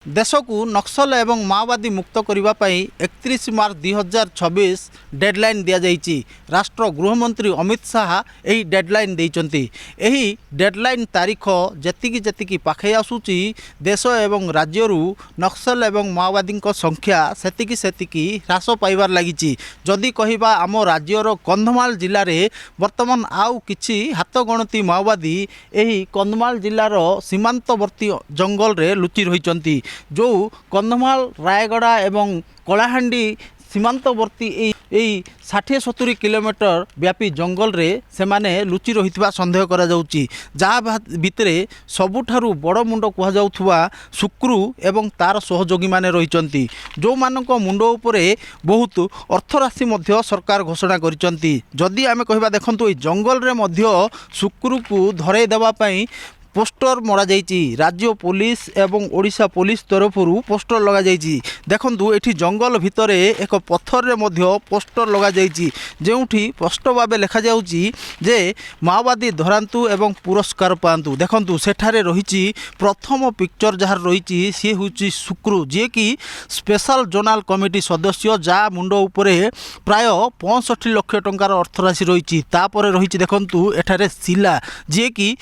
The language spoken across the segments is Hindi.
देश को नक्सल एवं माओवादी मुक्त करने 31 मार्च 2026 डेडलाइन दि जाइए। राष्ट्र गृहमंत्री अमित शाह यही डेडलाइन देइचंती। यही डेडलाइन तारीख जेतिकी जेतिकी पाखे आसुची देश एवं राज्यरू नक्सल एवं माओवादी संख्या सेतिकी सेतिकी ह्रास पाइबार लगी। जदि कहिबा आम राज्यर कंधमाल जिले में वर्तमान आउ किछि हाथगणती माओवादी यही कंधमाल जिलार सीमांतवर्ती जंगल रे लुचि रहिचंती। जो कंधमाल रायगड़ा एवं कलाहांडी सीमांतवर्ती यही 60-70 किलोमीटर व्यापी जंगल रे सेमाने लुचि रहितबा संदेह करा जाउची। जहाँ भितरे सबुठारु बड़ मुंड कुहा जाउथुवा शुक्रू एवं तार सहयोगी माने रहिचंती। जो मानक मुंड उपरे बहुत अर्थराशि मध्य सरकार घोषणा करिचंती। जदि आमे कहिबा देखंतु ए जंगल रे मध्य शुक्रू को धरै देबा पई पोस्टर मरा जाइए। राज्य पुलिस एवं ओडिशा पुलिस तरफ पोस्टर लगा जाइए। देखंतु एठी जंगल भितर एक पत्थर रे मध्य पोस्टर लगा जाइए, जेउठी स्पष्ट भाव लिखा जाउची जे माओवादी धरांतु एवं पुरस्कार पांतु। देखंतु सेठारे रहिची प्रथम पिक्चर जहार रहिची सी होची शुक्रू, जे कि स्पेशल जोनाल कमिटी सदस्य, जा मुंड उपरे प्राय 65 लाख टंकार अर्थराशि रहिची। तापरे रहिची देखंतु एठारे शिला, जे कि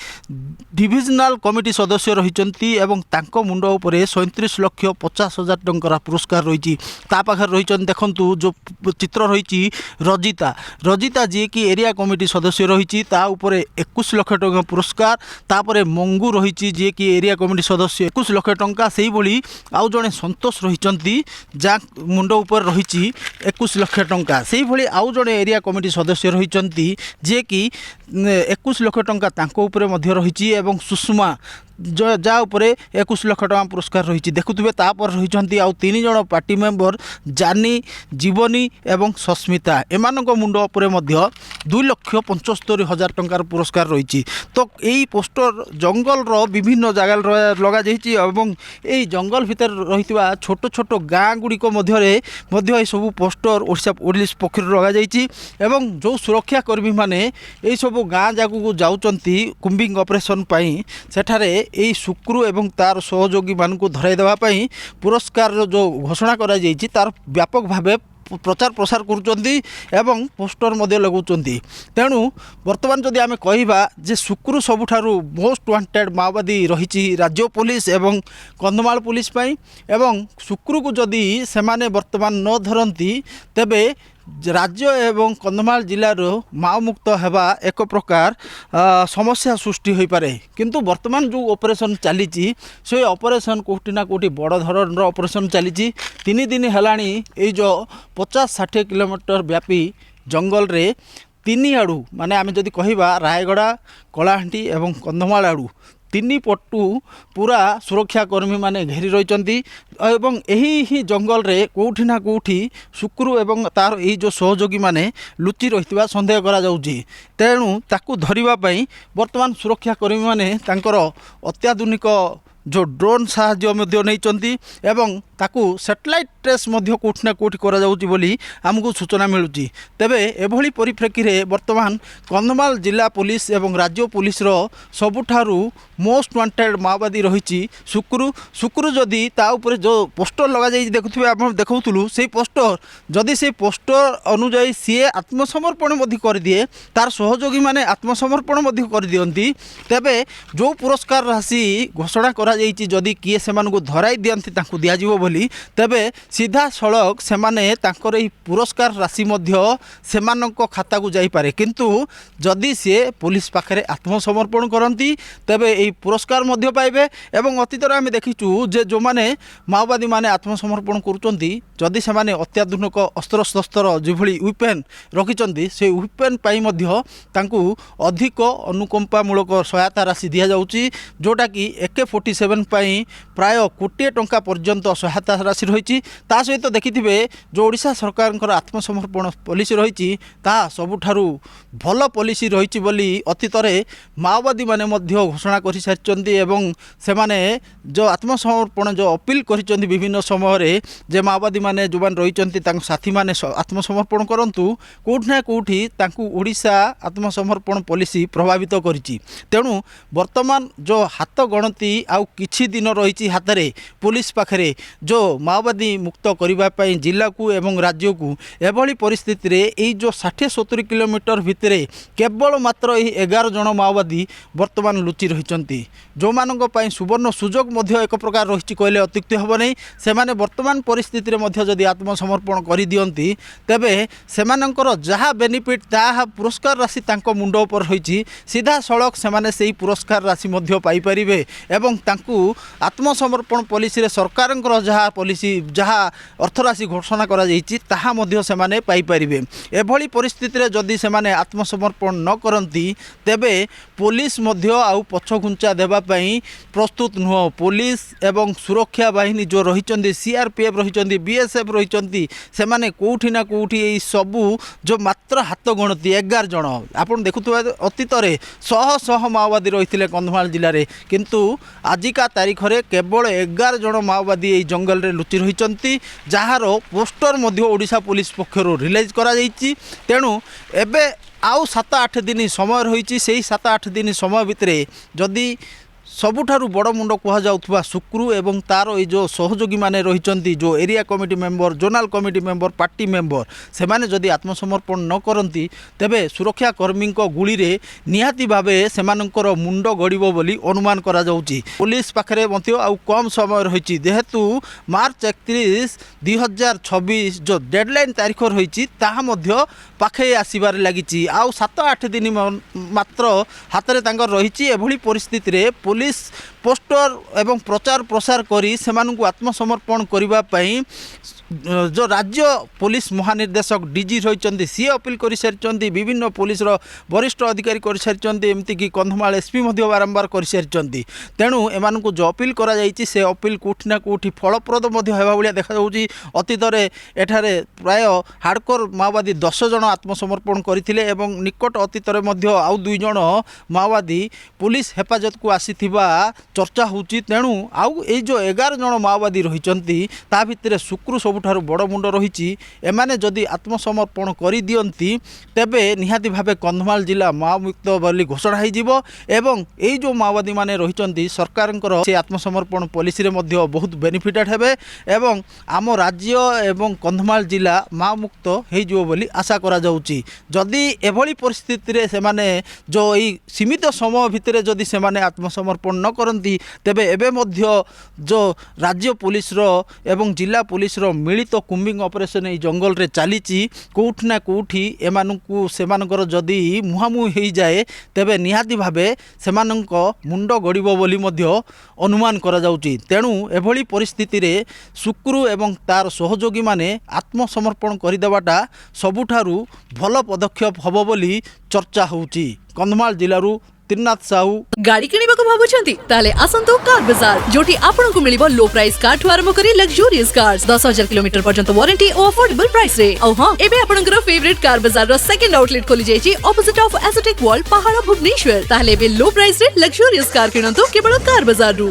डिविजनल कमिटी सदस्य रहिचंती एवं तांको मुंड उपरे 37,50,000 टंकार पुरस्कार रही। पाखे रही देखंतु जो चित्र रही रजिता, रजिता जी की एरिया कमिटी सदस्य रही, ता उपरे 21 लाख टंका पुरस्कार। तापरे मंगू रही जी की एरिया कमिटी सदस्य 21 लाख टंका। से भली आउ जड़े संतोष रही जा मुंड उपर रही 21 लाख टंका। से भली आउ जड़े एरिया कमिटी सदस्य रही जे कि 21 लाख टंका तांको उपरे मध्य रही। एवं सुषमा जा उपरे 21 लाख टंका पुरस्कार रही। देखुवे तापर रही आउ 3 जण पार्टी मेंबर जानी, जीवनी एवं सस्मिता, एमानक मुंड उपरे मध्य 2,75,000 टंकार पुरस्कार रही। तो यही पोस्टर जंगल रो विभिन्न जगह लगा जाइए एवं यही जंगल भितर रही छोट छोट गाँ गुड़िक मध्य सब पोस्टर ओडिशा पुलिस पक्ष लगा जाइए। एवं जो सुरक्षाकर्मी माने यही सब गाँ जाकू जाउचंती कुंबिंग ऑपरेशन पाई सेठारे यही शुक्रू एवं तार सहयोगी मानू धराई देवाई पुरस्कार जो घोषणा करा जाइए तार व्यापक भाव प्रचार प्रसार करुचंती एवं पोस्टर मध्य लगाउचंती। तेणु वर्तमान जदि आमे कहिबा जे शुक्रू सबुठारु मोस्ट वांटेड माओवादी रही राज्य पुलिस एवं कंधमाल पुलिस पाई, एवं शुक्रू को जदि सेमाने वर्तमान न धरती तेबे राज्य एवं कंधमाल जिलार माओ मुक्त हेबा एक प्रकार समस्या सृष्टि हो पारे। किंतु वर्तमान जो ऑपरेशन चली से ऑपरेशन कोटी ना कोटी बड़ धरण ऑपरेशन चली 3 दिन हेलाणी ये जो 50-60 किलोमीटर व्यापी जंगल रे 3 आड़ू माने आमे जदि कहिबा रायगड़ा, कलाहांडी एवं कंधमाल आड़ू 3 पटू पूरा सुरक्षाकर्मी माने घेरी रही। एवं यही ही जंगल रे कोठी ना कोठी शुक्रू एवं तार यही जो सहयोगी माने लुचि रही संदेह करा जाउची। तेणु ताकू धरिबा पई वर्तमान सुरक्षाकर्मी माने तांकर अत्याधुनिक जो ड्रोन साहाय्य मध्य नहीं एवं ताकू सैटेलाइट ट्रेस मध्य कोठी ना कोठी करा जाउची बोली आमको सूचना मिलुची। तेबे एभली परिप्रेक्षी रे वर्तमान कंधमाल जिला पुलिस एवं राज्य पुलिस रो सबुठारु मोस्ट वांटेड माओवादी रही शुक्रू। शुक्रू जदि ता ऊपर जो पोस्टर लगा जाई देखुथिबे आपण देखौतुलु से पोस्टर जदि से पोस्टर अनुଯାयी सी आत्मसमर्पण मध्य कर दिए, तार सहयोगी माने आत्मसमर्पण मध्य कर दियंती, तेबे जो पुरस्कार राशि घोषणा करा जाइछि जदि किए सेमानकु धराई दियंती तांकु दिया जिवो बोली, तेबे सीधा सड़क सेमाने तांकर एही पुरस्कार राशि मध्य सेमानक खाता को जाई पारे। किंतु जदि से पुलिस पाखरे आत्मसमर्पण करंती तेबे एही पुरस्कार मध्य पाइबे। एवं अतीतर आमे देखिचु जे जो माने माओवादी माने आत्मसमर्पण करुचंती जदि सेमाने अत्याधुनिक अस्त्र शस्त्र जिभली वेपन रखिचंती से वेपन पाई मध्य तांकु अधिक अनुकंपामूलक सहायता राशि दिया जाउची, जोटा कि AK-47 पाई प्राय 1 कोटी टंका पर्यंत सहायता राशि रही। ता सहित देखिथिबे जो ओडिशा सरकार आत्मसमर्पण पॉलिसी रही ता सबुठारु भल पॉलिसी रही बोली अतीतरे माओवादी माने मध्य घोषणा कर सारी। एवं सेमाने जो आत्मसमर्पण जो अपील कर विभिन्न समय जे माओवादी माने जो रही साथी माने आत्मसमर्पण करंतु कोठी ना कोठी तांकु ओडिशा आत्मसमर्पण पॉलिसी प्रभावित करिछि। तेणु वर्तमान जो हाथ गणती आउ किछि दिन रही हाथ में पुलिस पाखे जो माओवादी मुक्त करने जिला को एवं राज्य को एभली परिस्थिति रे यही जो 60-70 किलोमीटर भितर केवल मात्र यही 11 जन माओवादी वर्तमान लुचि रही जो मानक सुवर्ण सुजोग एक प्रकार रही कहले अत्युक्ति हम नहीं से वर्तमान परिस्थिति रे जदि आत्मसमर्पण कर दियंती तेबे सेमानंकर जहाँ बेनिफिट ताहा पुरस्कार राशि तांको मुंड उपर रही सीधा सड़क से पुरस्कार राशि पाई परिबे एवं तांकु आत्मसमर्पण पॉलिसी रे सरकारंकर जहाँ पॉलिसी जहाँ अर्थराशि घोषणा करा जाइछि ताहा मध्य सेमाने पाई परिबे एभली परिस्थिति रे जदि सेमाने आत्मसमर्पण न करंती तेबे पुलिस मध्य आउ पछघुंचा देबा पई प्रस्तुत नुह पुलिस एवं सुरक्षा बाहिनी जो रही सीआरपीएफ रही बीएसएफ रही सेमाने कोठी ना कोठी एई सबू जो मात्र हाथ गणती 11 जन आपन देखुथुवा अतीत रे शह शह माओवादी रही कंधमाल जिले में किंतु आजिका तारीख रे केवल 11 जन माओवादी एई जंगल रे लुचि रही जार पोस्टर मध्य ओडिशा पुलिस पक्षर रिलीज करा जाइछि तेणु एबे आउ 7-8 दिन समय रही से 7-8 दिन समय भितर जदि सबुठारु बड़ मुंड कह जाउथुवा सुक्रू एवं तार ये जो सहयोगी माने रही जो area committee member zonal committee member party member से माने जदि आत्मसमर्पण न करती तेबे सुरक्षा कर्मी गुली रे निहाती भावे सेमानंकर मुंड गड़िबो बोली अनुमान करा जाउची पुलिस पाखरे मध्य आउ कम समय रही जेहेतु मार्च 31 2026 जो डेडलाइन तारीख रही ताहा मध्य पाखे आसबार लगी आउ 7-8 दिन मात्र हाथ में तांकर रही एभली परिस्थिति रे पुलिस पोस्टर एवं प्रचार प्रसार करी सेमानंकु आत्मसमर्पण करिबा पई जो राज्य पुलिस महानिर्देशक डीजी रही सी अपील कर सारी विभिन्न पुलिस वरिष्ठ अधिकारी कर सारी एमतीक कंधमाल एसपी बारंबार कर सारी तेणु एम जो अपील से अपील कौटि ना कौटि फलप्रद भाया देखा अतीत एठारे प्राय हार्डकोर माओवादी 10 जन आत्मसमर्पण करथिले एवं निकट अतीत आउ 2 जन माओवादी पुलिस हेफाजत को आसीथिबा चर्चा होची तेणु आउ ए जो 11 जन माओवादी रही ता भितर शुक्रु सबुठारु बड़ मुंड रही एमाने जदि आत्मसमर्पण कर दियंती तेबे निहाती भावे कंधमाल जिला माओमुक्त बोली घोषणा हो एवं ये जो माओवादी माने रही सरकारंकर से आत्मसमर्पण पॉलिसी रे मध्य बहुत बेनिफिटेड हेबे एवं आम राज्य एवं कंधमाल जिला माओमुक्त हो बोली आशा करा जाउची जदि एभली परिस्थिति रे से माने जो ई सीमित समय भितर जदि से माने आत्मसमर्पण न करंती तेबे एबे मध्य जो राज्य पुलिस रो एवं जिला पुलिस रो मिलित कुम्बिंग ऑपरेशन ये जंगल रे चली कौटि ना कौटि एमानंकु सेमानकर जदि मुहांमुही हो जाए तेबे निहाती भावे सेमानंक मुंड गड़िबो बोली मध्य अनुमान करा जाउची तेणु एभली परिस्थिति रे शुक्रु एवं तार सहयोगी माने आत्मसमर्पण करदेवाटा सबुठारु भल पदक्षेप हबो बोली चर्चा होउची कंधमाल जिल्लारू त्रिनाथ साहू गाड़ी किनिबाको भाबुछंती ताले आसंतो कार बाजार जोटी आपनको मिलिबो लो प्राइस कार ठु आरंभ करी लग्जरियस कार्स 10,000 किलोमीटर पर्यंत वारंटी और अफोर्डेबल प्राइस रे औ हां एबे आपनकर फेवरेट कार बाजार रो सेकंड आउटलेट खोली जायछि ऑपोजिट ऑफ एस्थेटिक वर्ल्ड पहाड़ भुवनेश्वर ताले एबे लो प्राइस रे लग्जरियस कार किनंतो केवल कार बाजार रु।